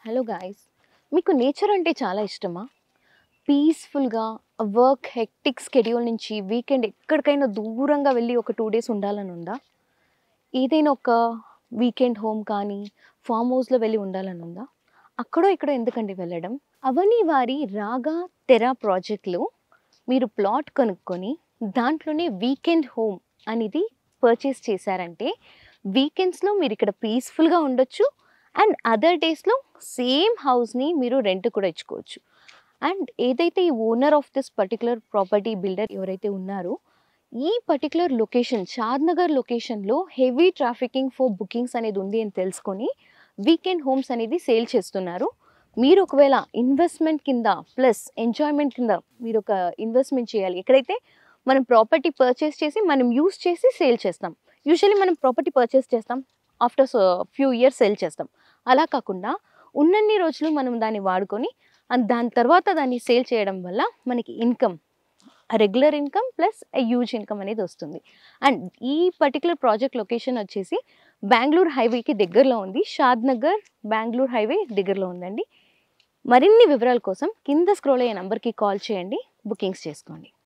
Hello guys, మీకు nature అంటే చాలా ఇష్టమా? పీస్ఫుల్గా వర్క్ హెక్టిక్ స్కెడ్యూల్ నుంచి వీకెండ్ ఎక్కడికైనా దూరంగా వెళ్ళి ఒక 2 డేస్ ఉండాలని ఉందా? ఏదైనా ఒక వీకెండ్ హోమ్ కానీ ఫామ్ హౌస్లో వెళ్ళి ఉండాలని ఉందా? అక్కడో ఇక్కడో ఎందుకండి వెళ్ళడం? అవని వారి రాగా తెరా ప్రాజెక్ట్లో మీరు ప్లాట్ కొనుక్కొని దాంట్లోనే వీకెండ్ హోమ్ అనేది పర్చేస్ చేశారంటే వీకెండ్స్లో మీరు ఇక్కడ పీస్ఫుల్గా ఉండొచ్చు అండ్ అదర్ డేస్లో సేమ్ హౌస్ని మీరు రెంట్ కూడా ఇచ్చుకోవచ్చు. అండ్ ఏదైతే ఈ owner of this particular property builder ఎవరైతే ఉన్నారో ఈ పర్టికులర్ లొకేషన్ షాద్నగర్ లొకేషన్లో హెవీ ట్రాఫికింగ్ ఫర్ బుకింగ్స్ అనేది ఉంది అని తెలుసుకొని వీకెండ్ హోమ్స్ అనేది సేల్ చేస్తున్నారు. మీరు ఒకవేళ ఇన్వెస్ట్మెంట్ కింద ప్లస్ ఎంజాయ్మెంట్ కింద మీరు ఒక ఇన్వెస్ట్మెంట్ చేయాలి, ఎక్కడైతే మనం ప్రాపర్టీ పర్చేస్ చేసి మనం యూస్ చేసి సేల్ చేస్తాం. యూజువల్లీ మనం ప్రాపర్టీ పర్చేస్ చేస్తాం, ఆఫ్టర్ ఫ్యూ ఇయర్స్ సేల్ చేస్తాం. అలా కాకుండా ఉన్నన్ని రోజులు మనం దాన్ని వాడుకొని అండ్ దాని తర్వాత దాన్ని సేల్ చేయడం వల్ల మనకి income, regular income plus huge income అనేది వస్తుంది. అండ్ ఈ పర్టికులర్ ప్రాజెక్ట్ లొకేషన్ వచ్చేసి బెంగళూరు హైవేకి దగ్గరలో ఉంది. షాద్నగర్ బెంగళూరు హైవే దగ్గరలో ఉందండి. మరిన్ని వివరాల కోసం కింద స్క్రోల్ అయ్యే నెంబర్కి కాల్ చేయండి, బుకింగ్స్ చేసుకోండి.